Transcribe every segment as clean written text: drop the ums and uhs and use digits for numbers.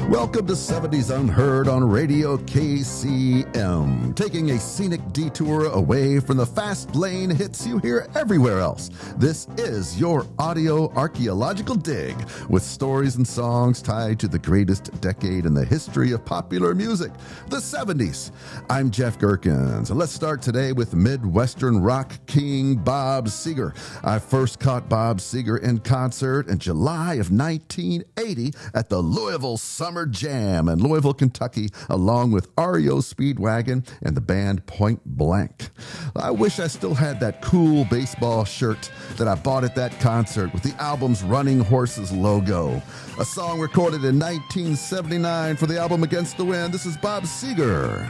Welcome to 70s Unheard on Radio KCM, taking a scenic detour away from the fast lane hits you hear everywhere else. This is your audio archaeological dig with stories and songs tied to the greatest decade in the history of popular music, the 70s. I'm Jeff Gerkins, and let's start today with Midwestern rock king Bob Seger. I first caught Bob Seger in concert in July of 1980 at the Louisville Summer Jam in Louisville, Kentucky, along with REO Speedwagon and the band Point Blank. I wish I still had that cool baseball shirt that I bought at that concert with the album's Running Horses logo. A song recorded in 1979 for the album Against the Wind. This is Bob Seger.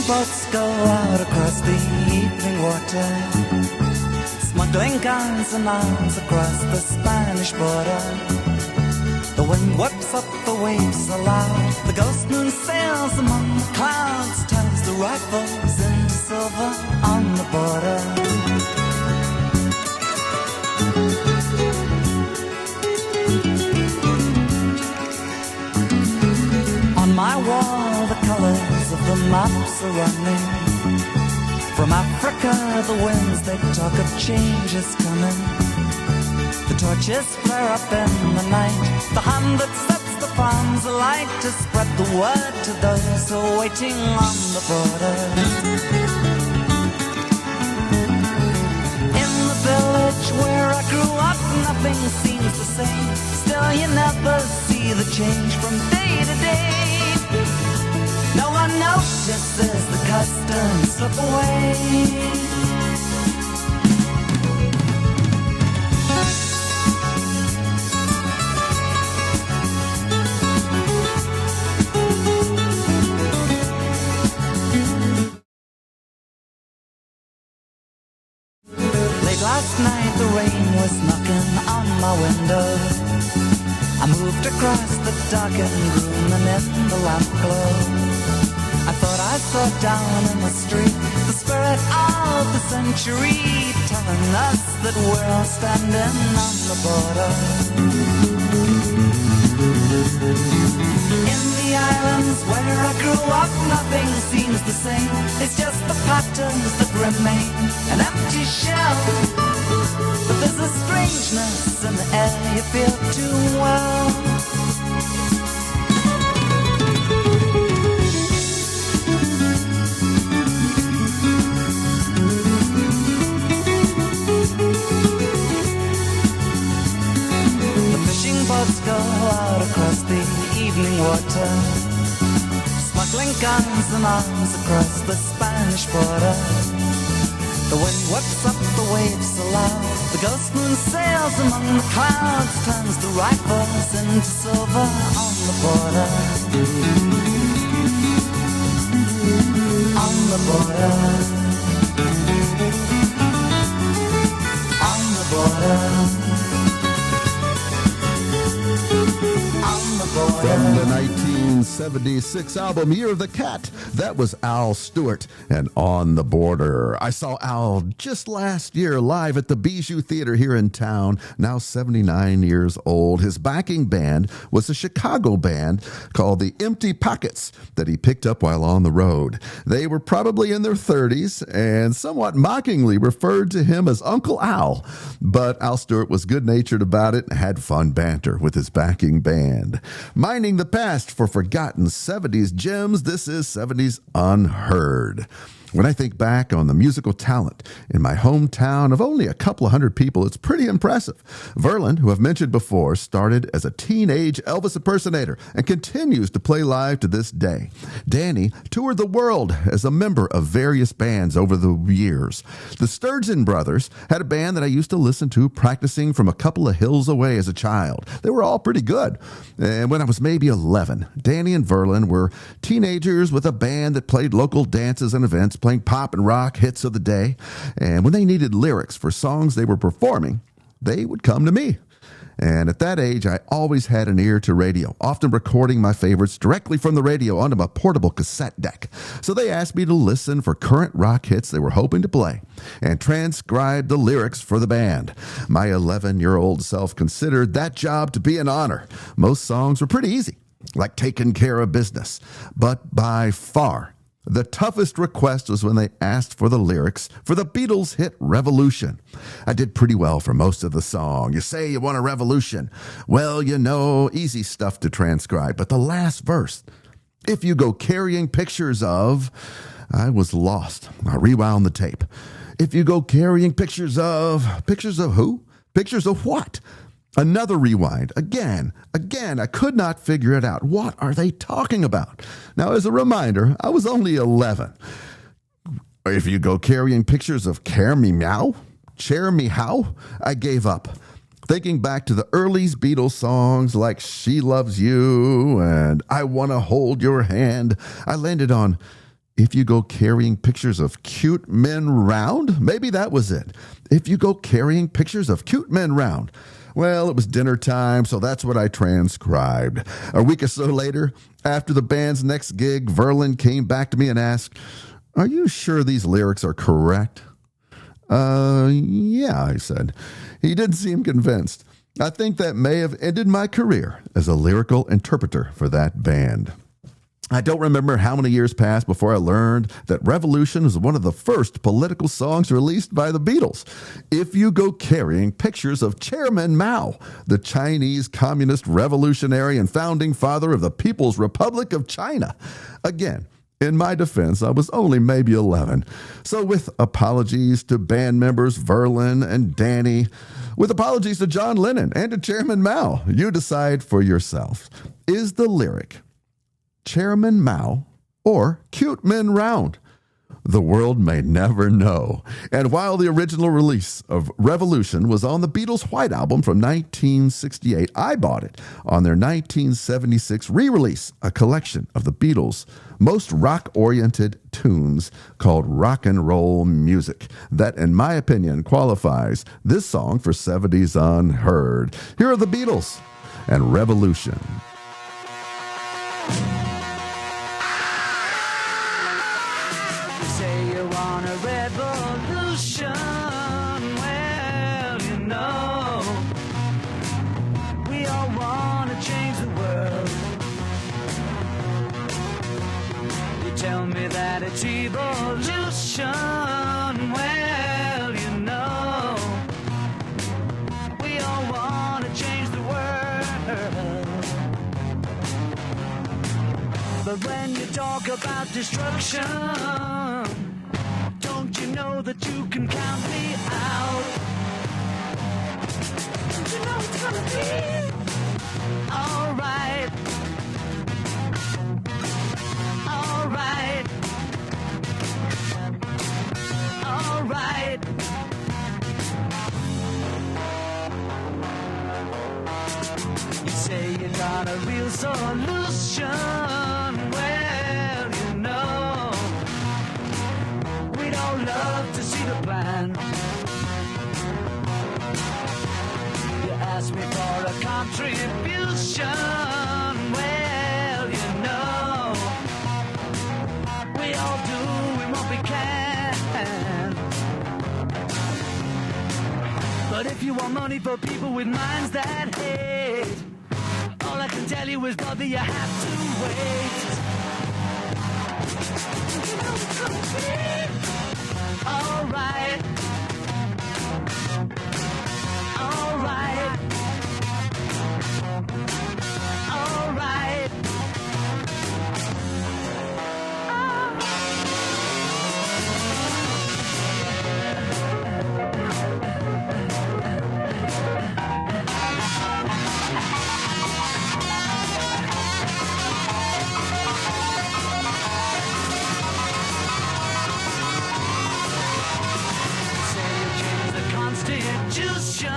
Boats go out across the evening water, smuggling guns and arms across the Spanish border. The wind whips up the waves aloud, the ghost moon sails among the clouds, turns the rifles in silver on the border. On my wall the colors of the maps are running. From Africa the winds they talk of change is coming. The torches flare up in the night, the hand that sets the farms alight to spread the word to those who are waiting on the border. In the village village where I grew up, nothing seems the same. Still you never see the change from day to day. No one notices the customs slip away. Last night the rain was knocking on my window. I moved across the darkened room and in the lamp glow I thought I saw down in the street the spirit of the century, telling us that we're all standing on the border. In the islands where I grew up, nothing seems the same. It's just the patterns that remain, an empty shell. But there's a strangeness in the air you feel too well. The fishing boats go out across the evening water, smuggling guns and arms across the Spanish border. The wind whips up the waves so loud, the ghost moon sails among the clouds, turns the rifles into silver on the border. On the border. On the border. From the 1976 album Year of the Cat, that was Al Stewart and On the Border. I saw Al just last year live at the Bijou Theater here in town, now 79 years old. His backing band was a Chicago band called the Empty Pockets that he picked up while on the road. They were probably in their 30s and somewhat mockingly referred to him as Uncle Al, but Al Stewart was good-natured about it and had fun banter with his backing band. Mining the past for forgotten 70s gems, this is 70s Unheard. When I think back on the musical talent in my hometown of only a couple of hundred people, it's pretty impressive. Verlin, who I've mentioned before, started as a teenage Elvis impersonator and continues to play live to this day. Danny toured the world as a member of various bands over the years. The Sturgeon Brothers had a band that I used to listen to practicing from a couple of hills away as a child. They were all pretty good. And when I was maybe 11, Danny and Verlin were teenagers with a band that played local dances and events, playing pop and rock hits of the day. And when they needed lyrics for songs they were performing, they would come to me. And at that age, I always had an ear to radio, often recording my favorites directly from the radio onto my portable cassette deck. So they asked me to listen for current rock hits they were hoping to play and transcribe the lyrics for the band. My 11-year-old self considered that job to be an honor. Most songs were pretty easy, like Taking Care of Business. But by far, the toughest request was when they asked for the lyrics for the Beatles' hit Revolution. I did pretty well for most of the song. You say you want a revolution. Well, you know, easy stuff to transcribe. But the last verse, if you go carrying pictures of, I was lost. I rewound the tape. If you go carrying pictures of who? Pictures of what? Another rewind. Again, I could not figure it out. What are they talking about? Now, as a reminder, I was only 11. If you go carrying pictures of Care Me Meow, Chair Me How, I gave up. Thinking back to the early Beatles songs like She Loves You and I Want to Hold Your Hand, I landed on If You Go Carrying Pictures of Cute Men Round. Maybe that was it. If you go carrying pictures of cute men round. Well, it was dinner time, so that's what I transcribed. A week or so later, after the band's next gig, Verlin came back to me and asked, "Are you sure these lyrics are correct?" Yeah, I said. He didn't seem convinced. I think that may have ended my career as a lyrical interpreter for that band. I don't remember how many years passed before I learned that Revolution was one of the first political songs released by the Beatles. If you go carrying pictures of Chairman Mao, the Chinese communist revolutionary and founding father of the People's Republic of China. Again, In my defense, I was only maybe 11. So with apologies to band members Verlin and Danny, with apologies to John Lennon and to Chairman Mao, you decide for yourself. Is the lyric Chairman Mao or Cute Men Round? The world may never know. And while the original release of Revolution was on the Beatles' White Album from 1968, I bought it on their 1976 re-release, a collection of the Beatles' most rock-oriented tunes called Rock and Roll Music, that, in my opinion, qualifies this song for 70s Unheard. Here are the Beatles and Revolution. Tell me that it's evolution. Well, you know, we all want to change the world. But when you talk about destruction, don't you know that you can count me out? Don't you know it's gonna be alright? Alright. Alright. You say you got a real solution. Well, you know, we'd all love to see the plan. You ask me for a contribution. Well, you know, we all doing what we can. But if you want money for people with minds that hate, all I can tell you is, brother, you have to wait. You know it's gonna be alright. Alright. Alright. Constitution,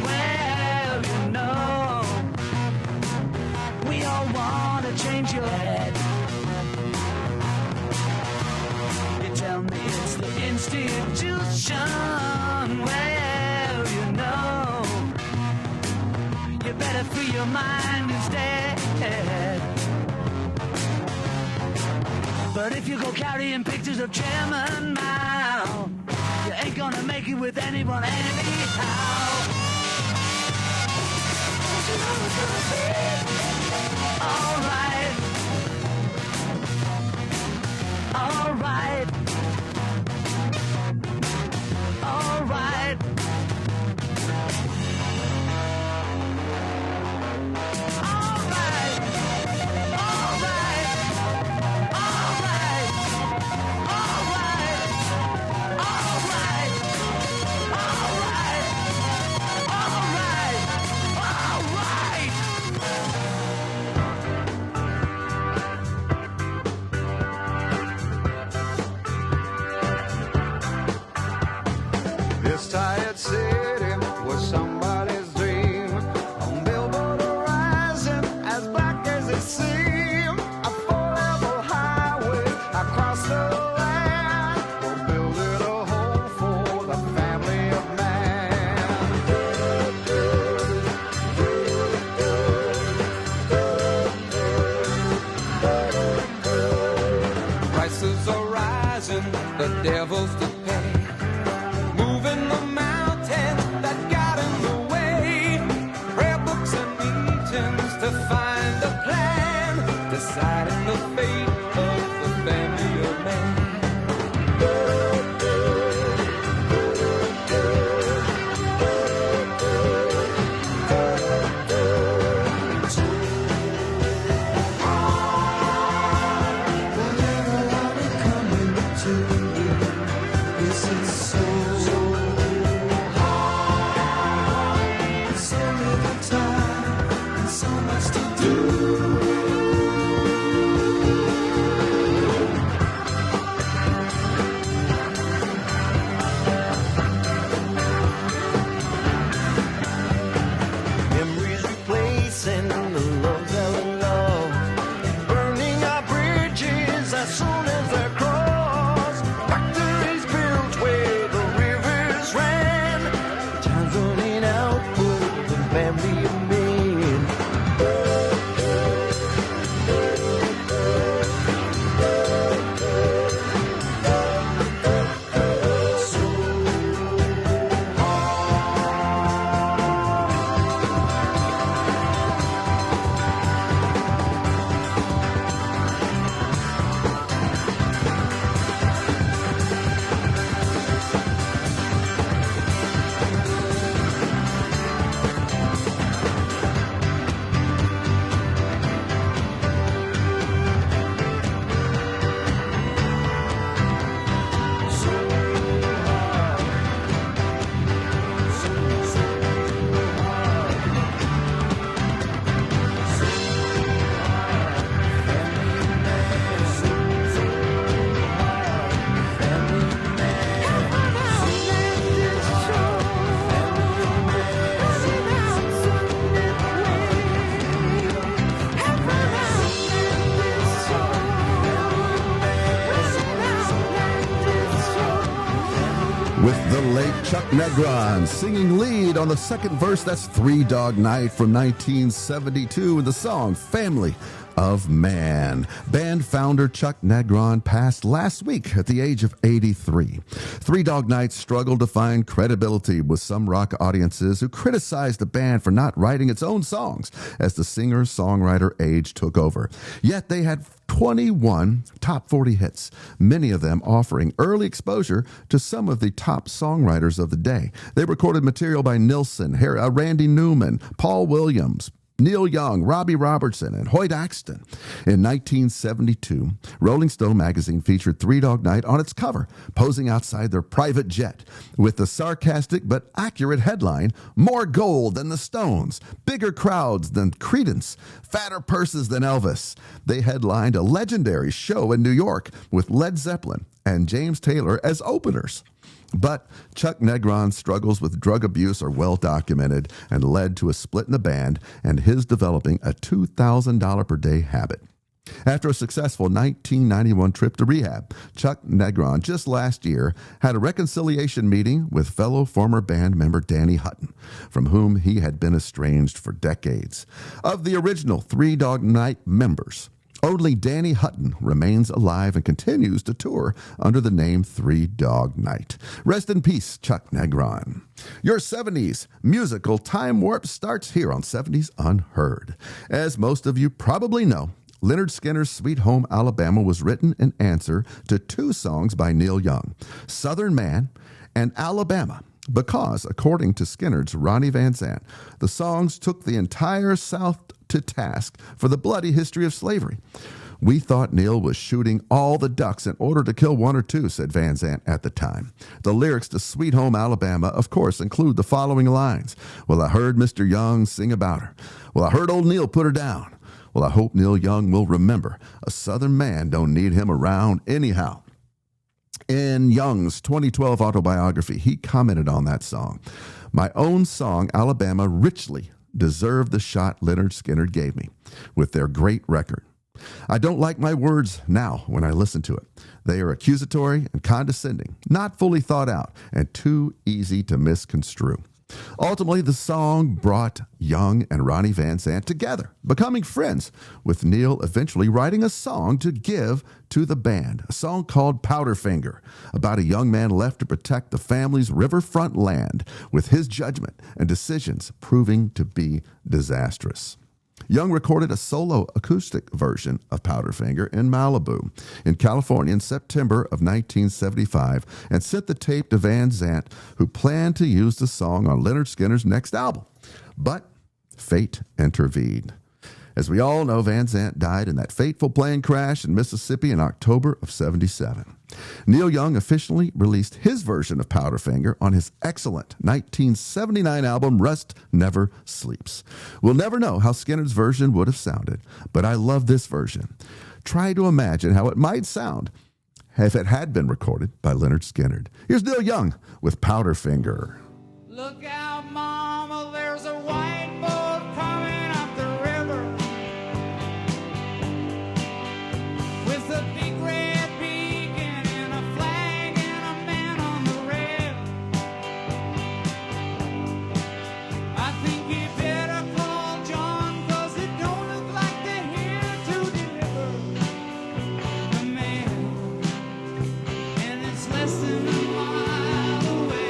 well, you know, we all want to change your head. You tell me it's the institution, well, you know, you better free your mind instead. But if you go carrying pictures of Chairman Mao, you ain't gonna make it with anyone anyhow. You know it's gonna be alright. Alright. Alright. Tired city was somebody's dream. On billboard horizon, as black as it seemed. A four-level highway across the land. We're building a home for the family of man. Prices are rising, the devil's to pay. Moving the mountains that got in the way. Prayer books and meetings to find a plan. Deciding the fate of the family of man. The with the late Chuck Negron singing lead on the second verse. That's Three Dog Night from 1972 in the song Family of Man. Band founder Chuck Negron passed last week at the age of 83. Three Dog Night struggled to find credibility with some rock audiences who criticized the band for not writing its own songs as the singer-songwriter age took over. Yet they had 21 top 40 hits, many of them offering early exposure to some of the top songwriters of the day. They recorded material by Nilsson, Randy Newman, Paul Williams, Neil Young, Robbie Robertson, and Hoyt Axton. In 1972, Rolling Stone magazine featured Three Dog Night on its cover, posing outside their private jet, with the sarcastic but accurate headline, "More gold than the Stones, bigger crowds than Creedence, fatter purses than Elvis." They headlined a legendary show in New York with Led Zeppelin and James Taylor as openers. But Chuck Negron's struggles with drug abuse are well documented and led to a split in the band and his developing a $2,000 per day habit. After a successful 1991 trip to rehab, Chuck Negron just last year had a reconciliation meeting with fellow former band member Danny Hutton, from whom he had been estranged for decades. Of the original Three Dog Night members, only Danny Hutton remains alive and continues to tour under the name Three Dog Night. Rest in peace, Chuck Negron. Your 70s musical time warp starts here on 70s Unheard. As most of you probably know, Lynyrd Skynyrd's Sweet Home Alabama was written in answer to two songs by Neil Young, Southern Man and Alabama, because, according to Skynyrd's Ronnie Van Zant, the songs took the entire South to task for the bloody history of slavery. "We thought Neil was shooting all the ducks in order to kill one or two," said Van Zant at the time. The lyrics to Sweet Home Alabama, of course, include the following lines. "Well, I heard Mr. Young sing about her. Well, I heard old Neil put her down. Well, I hope Neil Young will remember. A Southern man don't need him around anyhow." In Young's 2012 autobiography, he commented on that song. "My own song, Alabama, richly deserved the shot Lynyrd Skynyrd gave me with their great record. I don't like my words now when I listen to it. They are accusatory and condescending, not fully thought out, and too easy to misconstrue." Ultimately, the song brought Young and Ronnie Van Zant together, becoming friends, with Neil eventually writing a song to give to the band, a song called Powderfinger, about a young man left to protect the family's riverfront land, with his judgment and decisions proving to be disastrous. Young recorded a solo acoustic version of Powderfinger in Malibu, in California in September of 1975, and sent the tape to Van Zant, who planned to use the song on Lynyrd Skynyrd's next album. But fate intervened. As we all know, Van Zant died in that fateful plane crash in Mississippi in October of '77. Neil Young officially released his version of Powderfinger on his excellent 1979 album, Rust Never Sleeps. We'll never know how Skynyrd's version would have sounded, but I love this version. Try to imagine how it might sound if it had been recorded by Lynyrd Skynyrd. Here's Neil Young with Powderfinger. Look out, mama, there's a white boat coming up the river with a big red beacon and a flag and a man on the rail. I think you better call John, 'cause it don't look like they're here to deliver the man, and it's less than a mile away.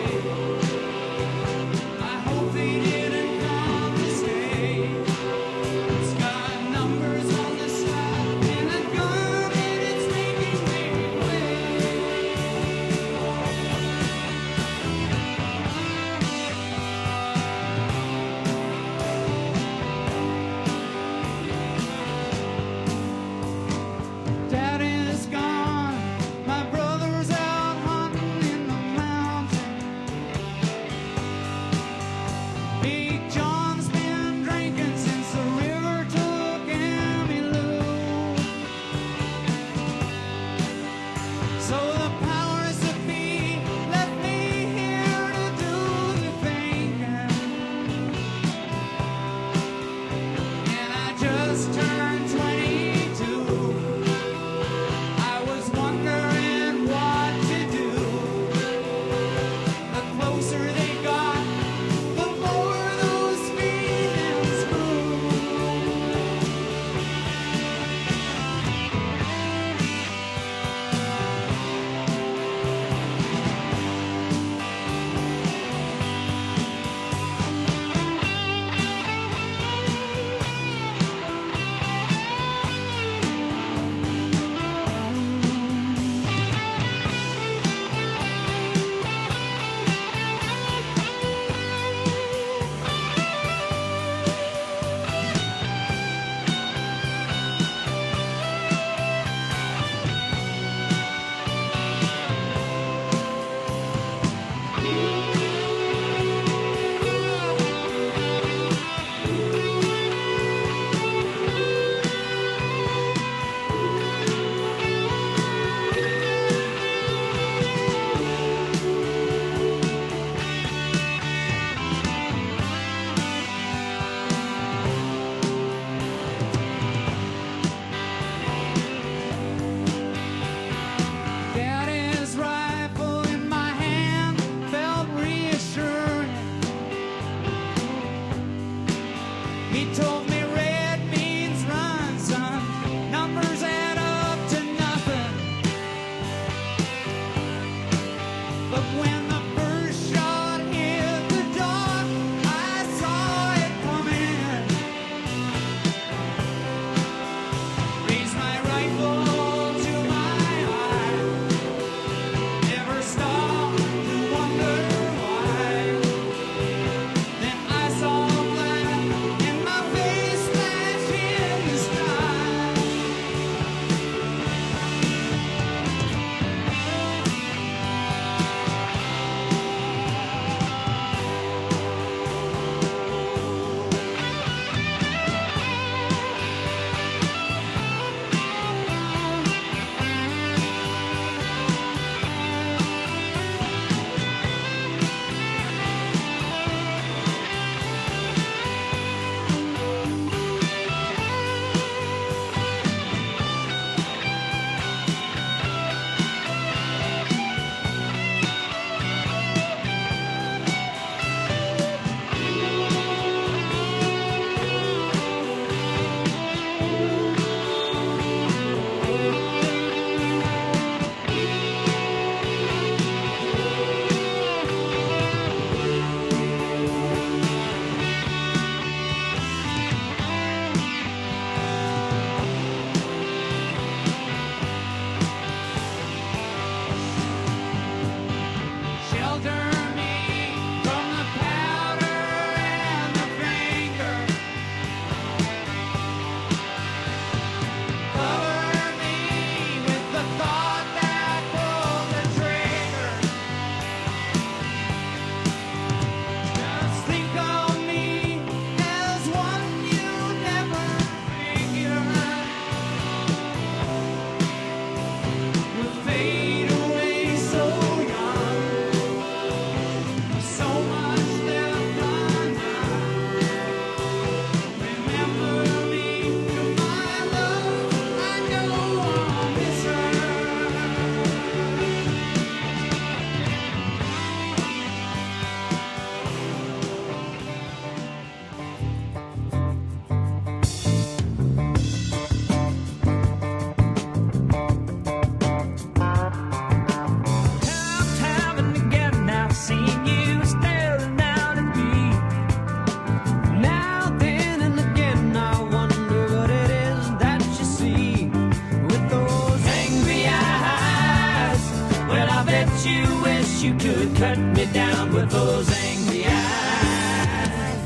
you wish you could cut me down with those angry eyes.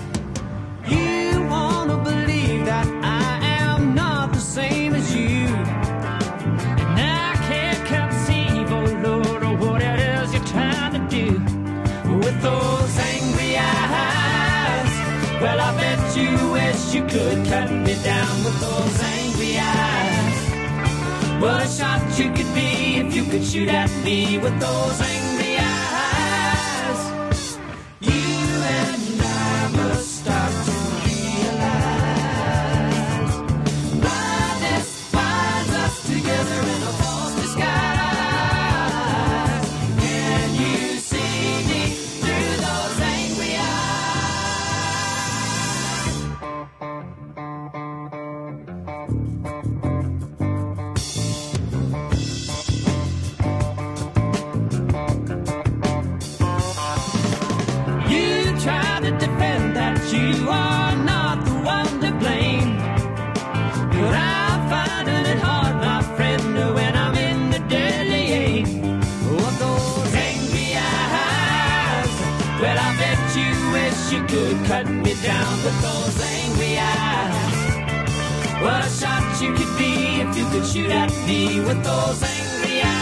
You wanna believe that I am not the same as you, and I can't conceive, oh Lord, of what it is you're trying to do with those angry eyes. Well, I bet you wish you could cut me down with those angry eyes. What a shot you could be if you could shoot at me with those angry eyes. You and I must start to realize blindness binds us together in a false disguise. Can you see me through those angry you are not the one to blame, but I'm finding it hard, my friend, when I'm in the deadly aim of those angry eyes. Well, I bet you wish you could cut me down with those angry eyes. What a shot you could be if you could shoot at me with those angry eyes.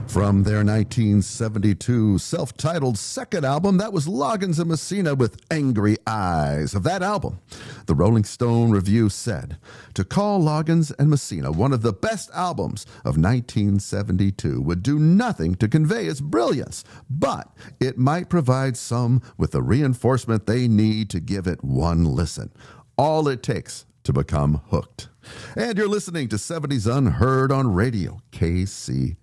From their 1972 self-titled second album, that was Loggins and Messina with Angry Eyes. Of that album, the Rolling Stone Review said, to call Loggins and Messina one of the best albums of 1972 would do nothing to convey its brilliance, but it might provide some with the reinforcement they need to give it one listen. All it takes to become hooked. And you're listening to 70s Unheard on Radio KC.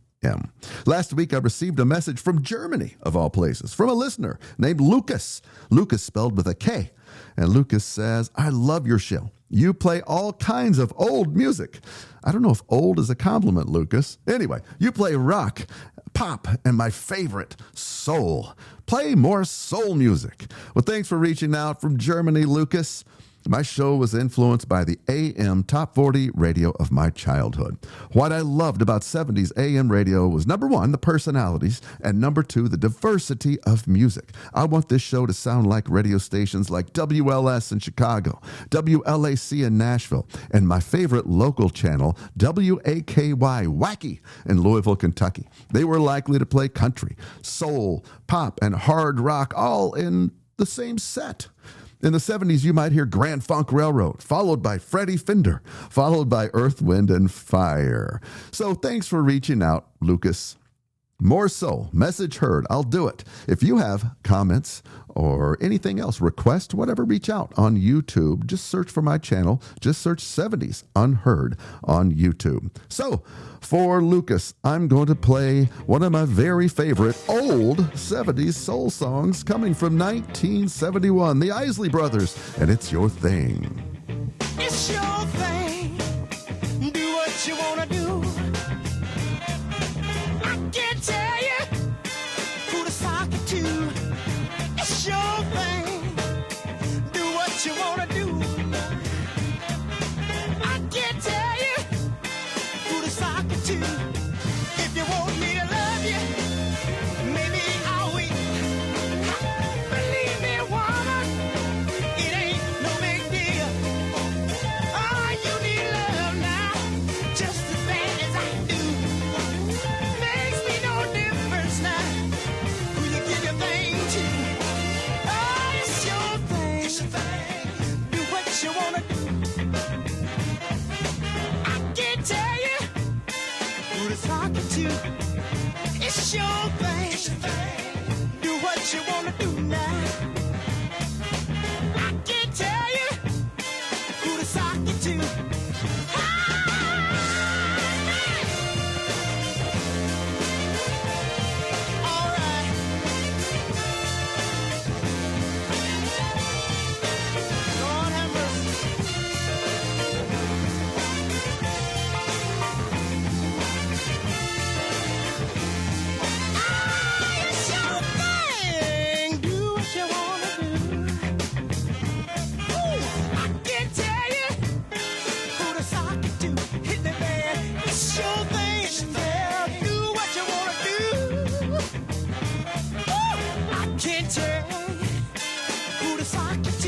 Last week, I received a message from Germany, of all places, from a listener named Lucas. Lucas spelled with a K. And Lucas says, I love your show. You play all kinds of old music. I don't know if old is a compliment, Lucas. Anyway, you play rock, pop, and my favorite, soul. Play more soul music. Well, thanks for reaching out from Germany, Lucas. My show was influenced by the AM Top 40 radio of my childhood. What I loved about 70s AM radio was, number one, the personalities, and number two, the diversity of music. I want this show to sound like radio stations like WLS in Chicago, WLAC in Nashville, and my favorite local channel, WAKY Wacky in Louisville, Kentucky. They were likely to play country, soul, pop, and hard rock all in the same set. In the 70s, you might hear Grand Funk Railroad, followed by Freddie Fender, followed by Earth, Wind, and Fire. So thanks for reaching out, Lucas. More soul, message heard, I'll do it. If you have comments or anything else, request, whatever, reach out on YouTube. Just search for my channel. Just search 70s Unheard on YouTube. So, for Lucas, I'm going to play one of my very favorite old 70s soul songs coming from 1971, the Isley Brothers, and It's Your Thing. It's your thing. Do what you want to do. I can't tell you who to sock it to. It's your thing. Do what you want to do. I can't tell you who to sock it to. If you want me to love you, maybe I'll wait. Believe me, woman, it ain't no big deal. Oh, you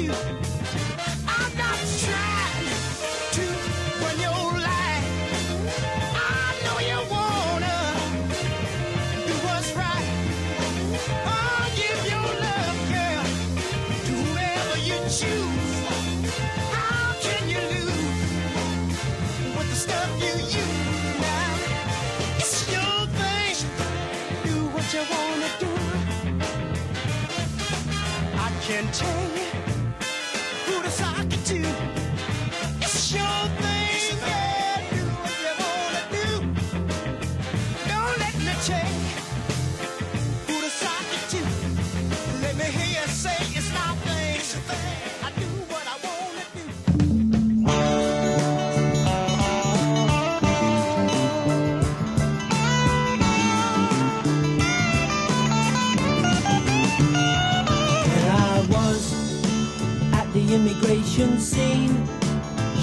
to. I'm not trying to run your life. I know you wanna do what's right. I'll give your love, girl, to whoever you choose. How can you lose with the stuff you use? Now, it's your thing. Do what you wanna do. I can't tell you who to sock it to. It's your thing, yeah. Do what you wanna do. Don't let me tell you who to sock it to. Let me hear you say it's my thing. It's your thing. I do what I wanna do. There I was at the immigration scene,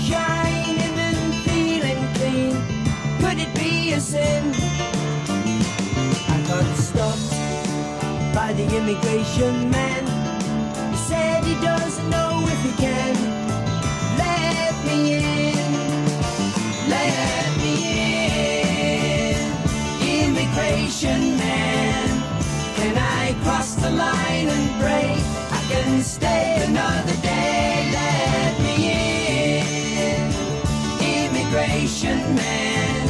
shining and feeling clean. Could it be a sin? I got stopped by the immigration man. He said he doesn't know if he can let me in. Let me in, immigration man. Can I cross the line and pray I can stay another day? Let me in, immigration man.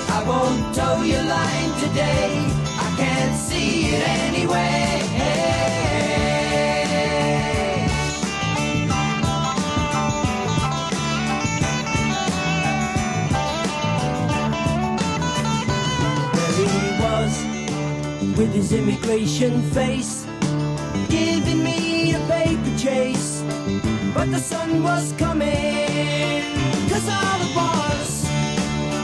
I won't tow your line today. I can't see it anyway. There he was with his immigration face, giving me a paper chase. But the sun was coming, 'cause all it was,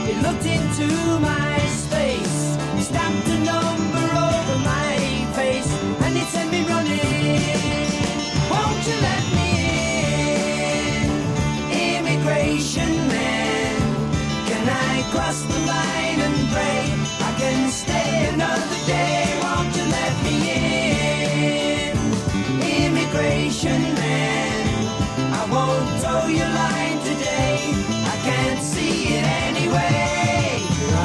it looked into my space, stamped a number over my face, and it sent me running. Won't you let me in, immigration man? Can I cross the line and pray I can stay another day? Won't you let me in, immigration man? I won't tow your line today. I can't see it anyway. Here I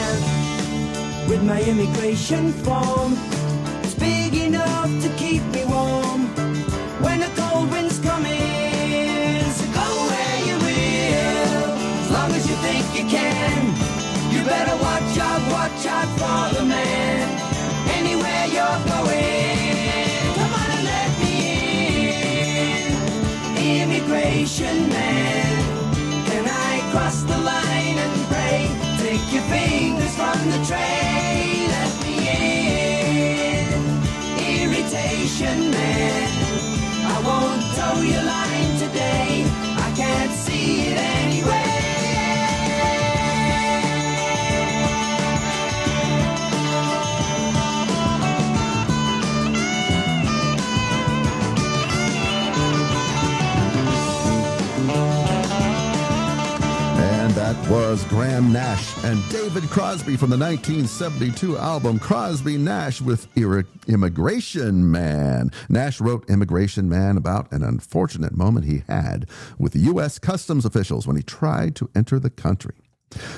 am with my immigration form. It's big enough to keep me warm when a cold wind's coming. So go where you will, as long as you think you can. You better watch out for the man. Anywhere you're going, come on and let me in, immigration man. Can I cross the line and pray? Take your fingers from the tray. Let me in, irritation man. I won't tow your line today. I can't see it anyway. And that was Graham Nash and David Crosby from the 1972 album Crosby, Nash with Immigration Man. Nash wrote Immigration Man about an unfortunate moment he had with U.S. customs officials when he tried to enter the country.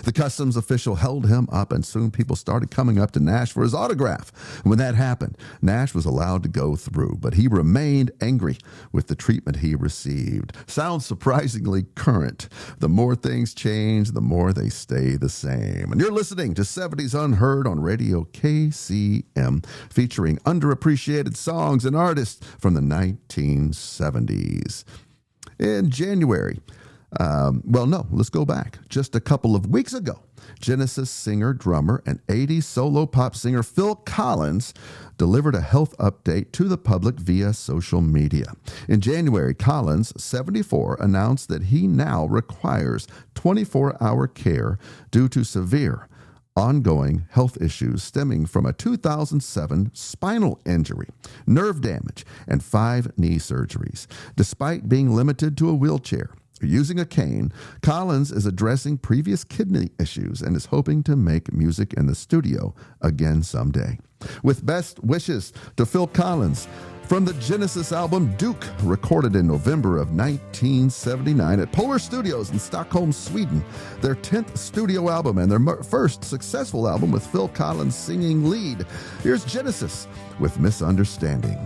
The customs official held him up, and soon people started coming up to Nash for his autograph. When that happened, Nash was allowed to go through, but he remained angry with the treatment he received. Sounds surprisingly current. The more things change, the more they stay the same. And you're listening to 70s Unheard on Radio KCM, featuring underappreciated songs and artists from the 1970s. In January, let's go back. Just a couple of weeks ago, Genesis singer, drummer, and 80s solo pop singer Phil Collins delivered a health update to the public via social media. In January, Collins, 74, announced that he now requires 24-hour care due to severe ongoing health issues stemming from a 2007 spinal injury, nerve damage, and 5 knee surgeries. Despite being limited to a wheelchair, Using a cane, Collins is addressing previous kidney issues and is hoping to make music in the studio again someday. With best wishes to Phil Collins, from the Genesis album Duke, recorded in November of 1979 at Polar Studios in Stockholm, Sweden, their 10th studio album and their first successful album with Phil Collins singing lead. Here's Genesis with Misunderstanding.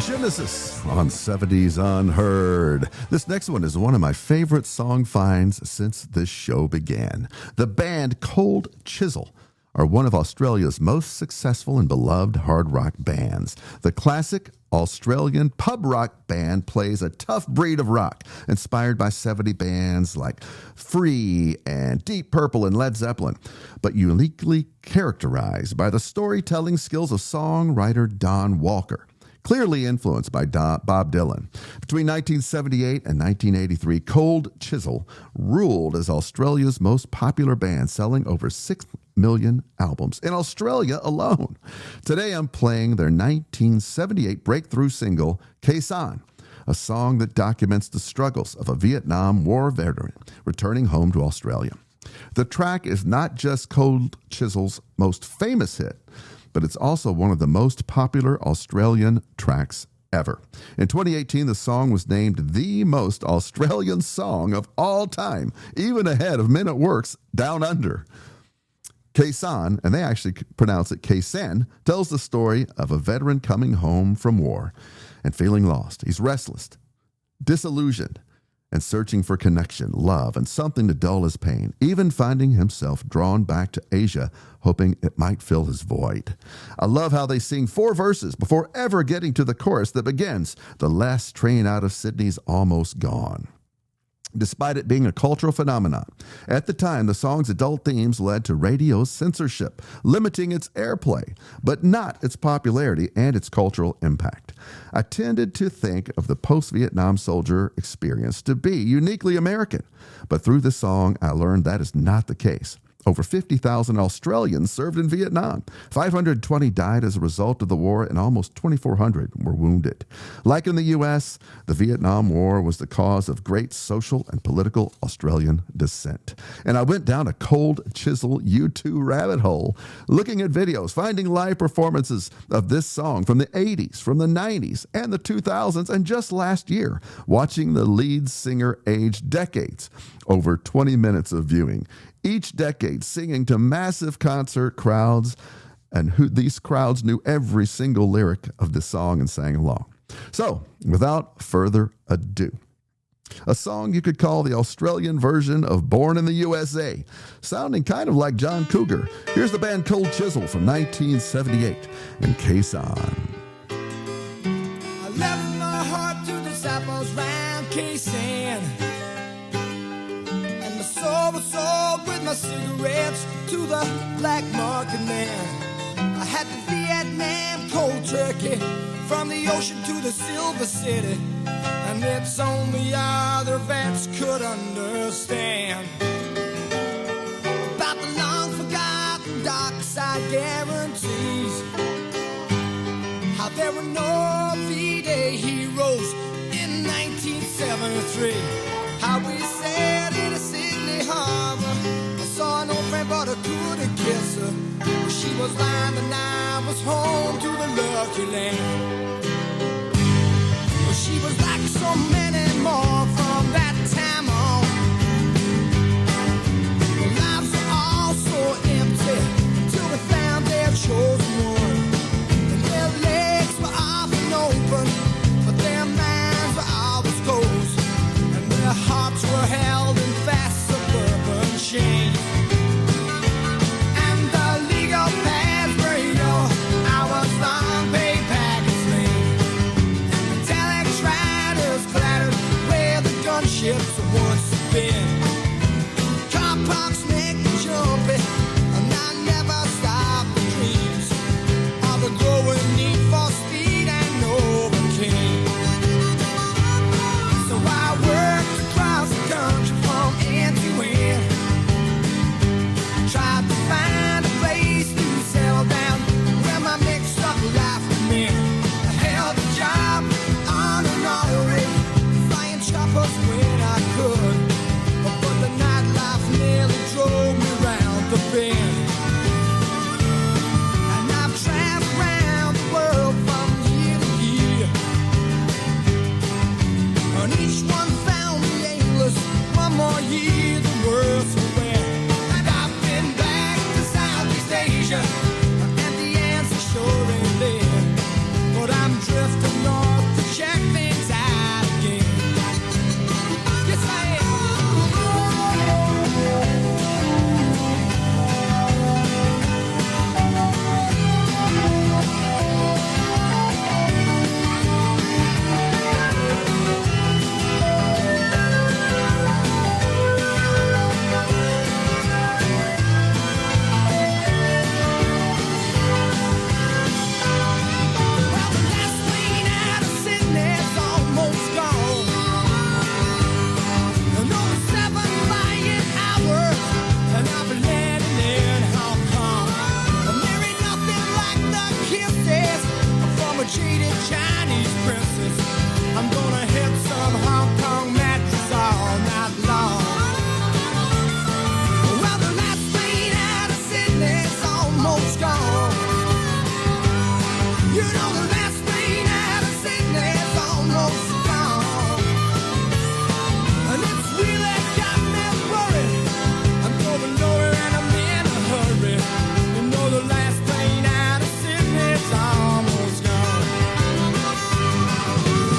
Genesis on 70s Unheard. This next one is one of my favorite song finds since this show began. The band Cold Chisel are one of Australia's most successful and beloved hard rock bands. The classic Australian pub rock band plays a tough breed of rock, inspired by 70 bands like Free and Deep Purple and Led Zeppelin, but uniquely characterized by the storytelling skills of songwriter Don Walker. Clearly influenced by Bob Dylan. Between 1978 and 1983, Cold Chisel ruled as Australia's most popular band, selling over 6 million albums in Australia alone. Today, I'm playing their 1978 breakthrough single, Khe-Sanh, a song that documents the struggles of a Vietnam War veteran returning home to Australia. The track is not just Cold Chisel's most famous hit, but it's also one of the most popular Australian tracks ever. In 2018, the song was named the most Australian song of all time, even ahead of Men at Work's Down Under. Khe-Sanh, and they actually pronounce it Khe-Sanh, tells the story of a veteran coming home from war and feeling lost. He's restless, disillusioned, and searching for connection, love, and something to dull his pain, even finding himself drawn back to Asia, hoping it might fill his void. I love how they sing 4 verses before ever getting to the chorus that begins, "The last train out of Sydney's almost gone." Despite it being a cultural phenomenon, at the time, the song's adult themes led to radio censorship, limiting its airplay, but not its popularity and its cultural impact. I tended to think of the post-Vietnam soldier experience to be uniquely American, but through this song, I learned that is not the case. Over 50,000 Australians served in Vietnam. 520 died as a result of the war, and almost 2,400 were wounded. Like in the U.S., the Vietnam War was the cause of great social and political Australian dissent. And I went down a cold chisel YouTube rabbit hole, looking at videos, finding live performances of this song from the 80s, from the 90s, and the 2000s, and just last year, watching the lead singer age decades. Over 20 minutes of viewing, each decade singing to massive concert crowds, and these crowds knew every single lyric of this song and sang along. So, without further ado, a song you could call the Australian version of Born in the USA, sounding kind of like John Cougar. Here's the band Cold Chisel from 1978 and Quezon. I left my heart to the disciples round Quezon, and my soul was sold with my cigarettes to the black market man. I had the Vietnam cold turkey from the ocean to the Silver City, and it's only other vets could understand about the long forgotten dark side guarantees, how there were no V-Day heroes in 1973, how we sailed into Sydney Harbor. I saw an old friend but I couldn't kiss her. She was lying and I was home to the lucky land. She was like so many more from that time on. Their lives were all so empty until they found their chosen one. And their legs were often open, but their minds were always closed, and their hearts were held in fast suburban chains. And the legal paths were your hours long pay packets lane. Ships once have been. Car parks make me jumpy, and I never stop the dreams of the growing need for speed and overcame. So I worked across the country from end to end, tried to find a place to settle down where my mixed up life would mend. I held a job on and on the way, flying choppers when I could, but the nightlife nearly drove me round the bend. And I've traveled around the world from year to year, and each one found me aimless. One more year, the world's aware. And I've been back to Southeast Asia, and the answer sure ain't there. But I'm drifting north to check things out again. Yes, I am. Well, the last plane out of Sydney's almost gone, and only 7 flying hours, and I'll be landing in Hong Kong. And there ain't nothing like the kisses from a jaded Chinese princess. I'm gonna hit some Hong Kong mattress all night long. Well, the last plane out of Sydney's almost gone. You know the last plane out of Sydney's almost gone, and it's really got me worried. I'm going nowhere and I'm in a hurry. You know the last plane out of Sydney's almost gone.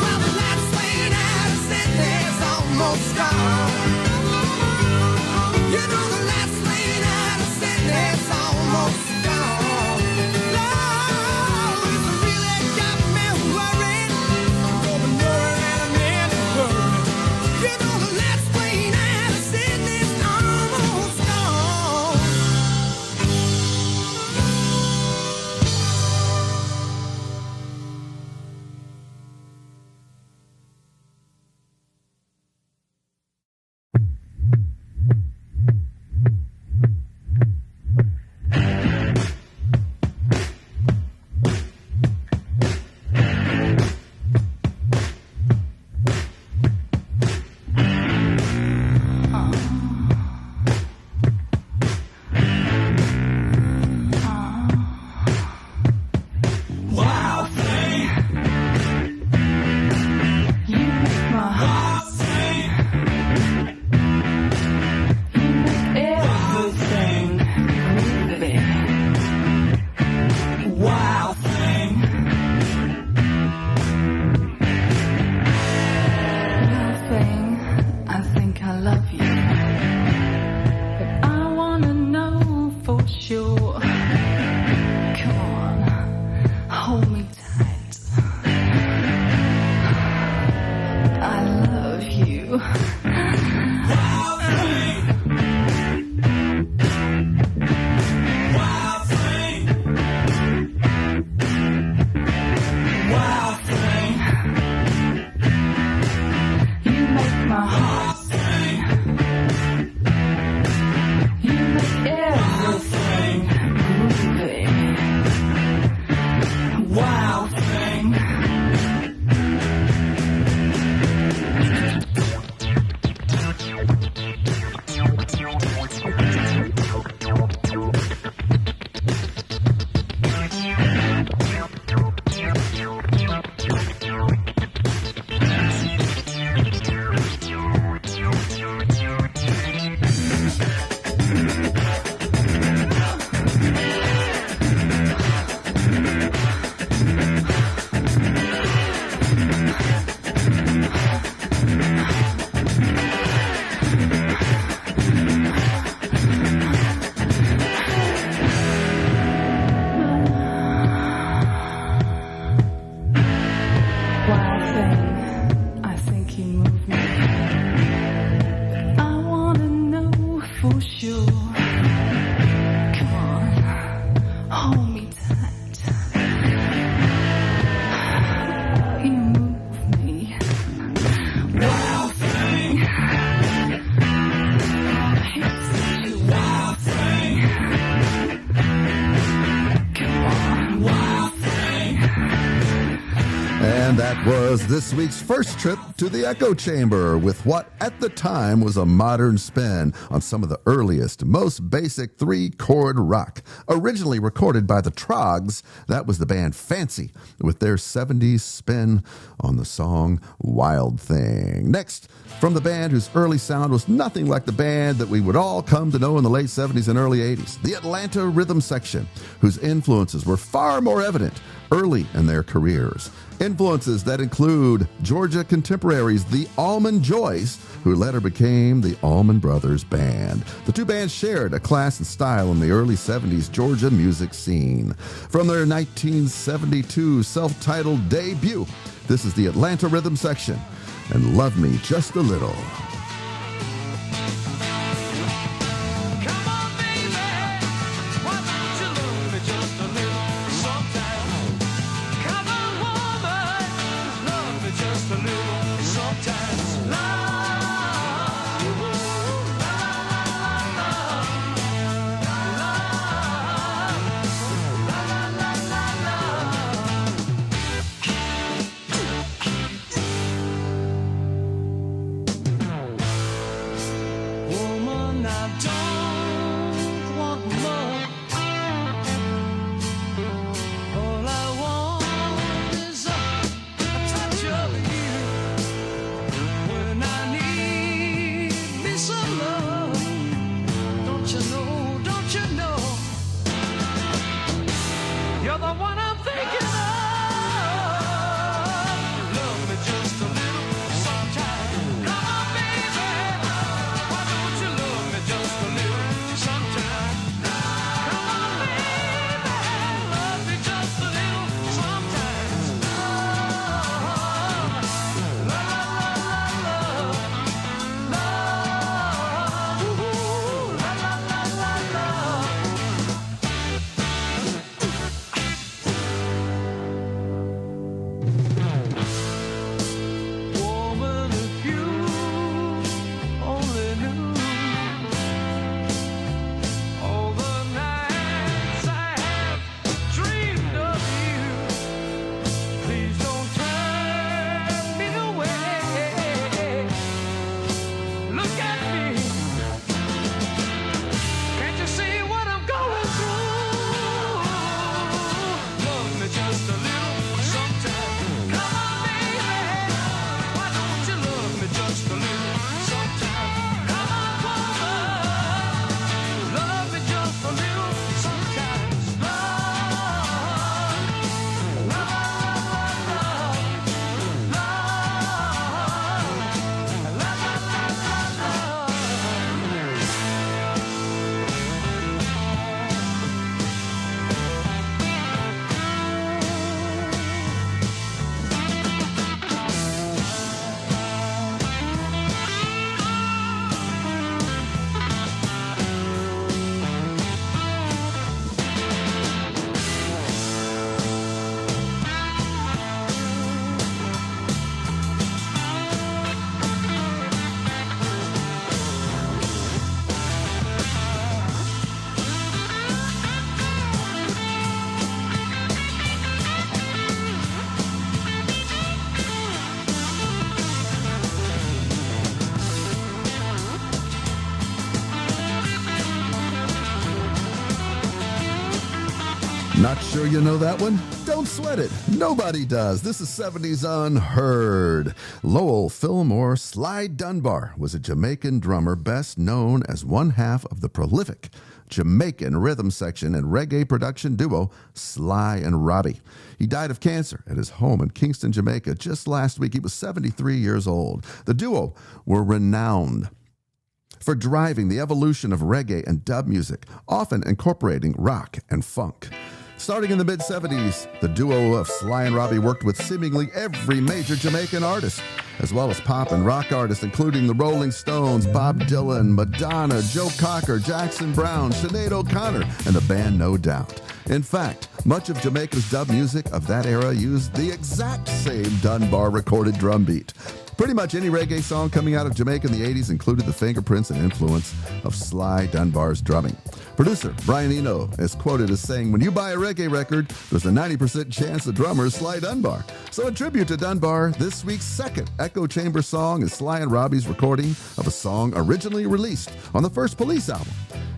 Well, the last plane out of Sydney's And that was this week's first trip to the echo chamber with what at the time was a modern spin on some of the earliest, most basic three-chord rock. Originally recorded by the Trogs, that was the band Fancy with their 70s spin on the song Wild Thing. Next, from the band whose early sound was nothing like the band that we would all come to know in the late 70s and early 80s, the Atlanta Rhythm Section, whose influences were far more evident early in their careers. Influences that include Georgia contemporaries the Allman Joys, who later became the Allman Brothers Band. The two bands shared a class and style in the early 70s Georgia music scene. From their 1972 self-titled debut, this is the Atlanta Rhythm Section and Love Me Just a Little. Not sure you know that one? Don't sweat it. Nobody does. This is 70s Unheard. Lowell Fillmore Sly Dunbar was a Jamaican drummer best known as one half of the prolific Jamaican rhythm section and reggae production duo Sly and Robbie. He died of cancer at his home in Kingston, Jamaica just last week. He was 73 years old. The duo were renowned for driving the evolution of reggae and dub music, often incorporating rock and funk. Starting in the mid-70s, the duo of Sly and Robbie worked with seemingly every major Jamaican artist, as well as pop and rock artists, including the Rolling Stones, Bob Dylan, Madonna, Joe Cocker, Jackson Brown, Sinead O'Connor, and the band No Doubt. In fact, much of Jamaica's dub music of that era used the exact same Dunbar recorded drum beat. Pretty much any reggae song coming out of Jamaica in the 80s included the fingerprints and influence of Sly Dunbar's drumming. Producer Brian Eno is quoted as saying, "When you buy a reggae record, there's a 90% chance the drummer is Sly Dunbar." So in tribute to Dunbar, this week's second Echo Chamber song is Sly and Robbie's recording of a song originally released on the first Police album.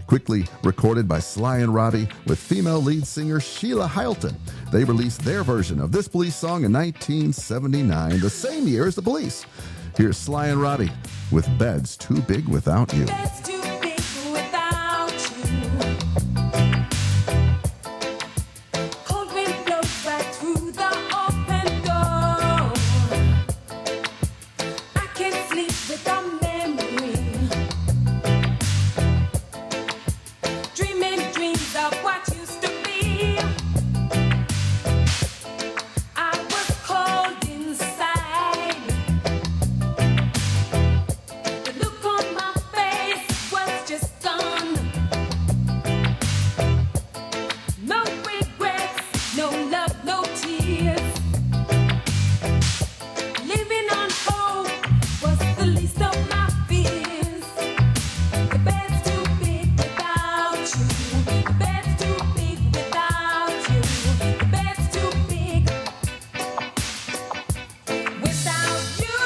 Quickly recorded by Sly and Robbie with female lead singer Sheila Hylton. They released their version of this Police song in 1979, the same year as the Police. Here's Sly and Robbie with Bed's Too Big Without You. Bed's too big without you. Cold wind blows right through the open door. I can't sleep without memory. Dreaming dreams of what used to be. I was cold inside. The look on my face was just gone. No regrets, no love, no tears. Living on hope was the least of my fears. The bed's too big without you. The bed's too big without you. The bed's too big without you.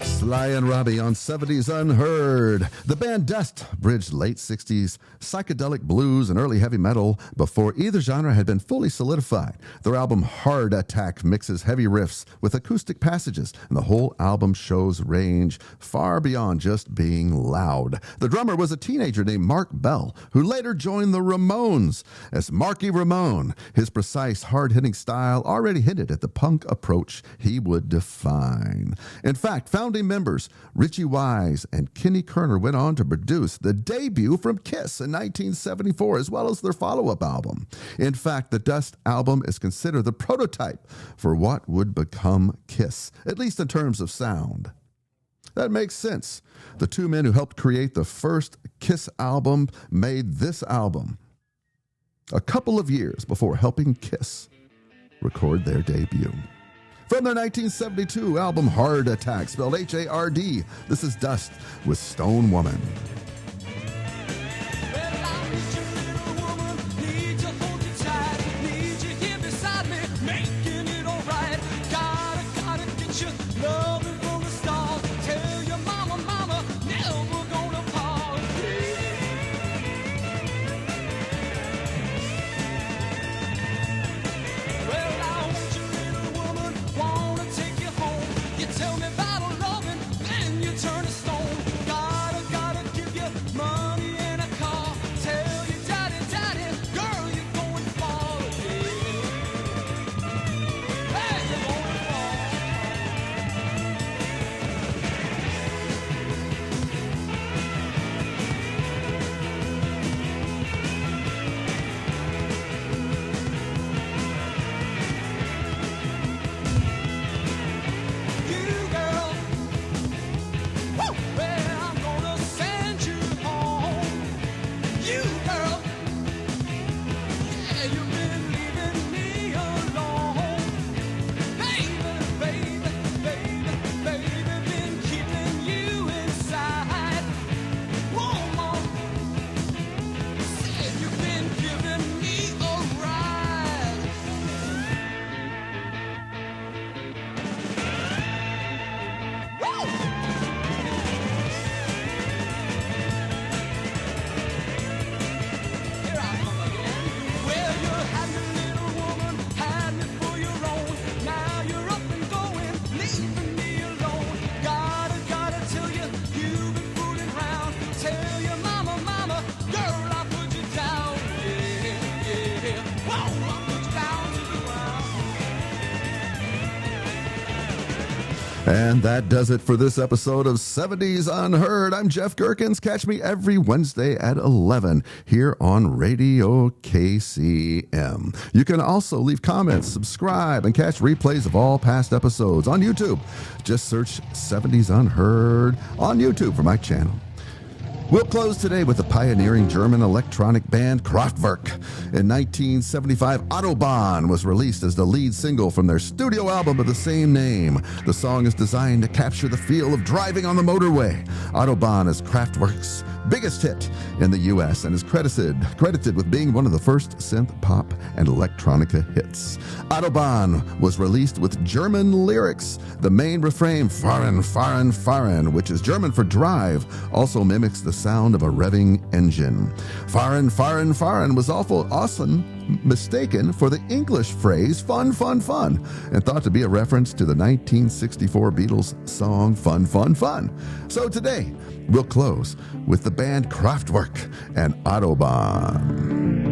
Sly and Robbie on 70s Unheard. The band Dust bridged late 60s psychedelic blues and early heavy metal before either genre had been fully solidified. Their album Hard Attack mixes heavy riffs with acoustic passages, and the whole album shows range far beyond just being loud. The drummer was a teenager named Mark Bell, who later joined the Ramones as Marky Ramone. His precise, hard-hitting style already hinted at the punk approach he would define. In fact, founding members Richie Wise and Kenny Kerner went on to produce the debut from Kiss in 1974, as well as their follow-up album. In fact, the Dust album is considered the prototype for what would become Kiss, at least in terms of sound. That makes sense. The two men who helped create the first Kiss album made this album a couple of years before helping Kiss record their debut. From their 1972 album Hard Attack, spelled H-A-R-D, this is Dust with Stone Woman. Tell me about a loving and you turn to stone. Gotta give And that does it for this episode of 70s Unheard. I'm Jeff Gerkins. Catch me every Wednesday at 11 here on Radio KCM. You can also leave comments, subscribe, and catch replays of all past episodes on YouTube. Just search 70s Unheard on YouTube for my channel. We'll close today with the pioneering German electronic band Kraftwerk. In 1975, Autobahn was released as the lead single from their studio album of the same name. The song is designed to capture the feel of driving on the motorway. Autobahn is Kraftwerk's biggest hit in the U.S. and is credited with being one of the first synth pop and electronica hits. Autobahn was released with German lyrics. The main refrain, fahren, fahren, fahren, which is German for drive, also mimics the sound of a revving engine. Fahren, fahren, fahren was often mistaken for the English phrase fun, fun, fun, and thought to be a reference to the 1964 Beatles song Fun, Fun, Fun. So today, we'll close with the band Kraftwerk and Autobahn.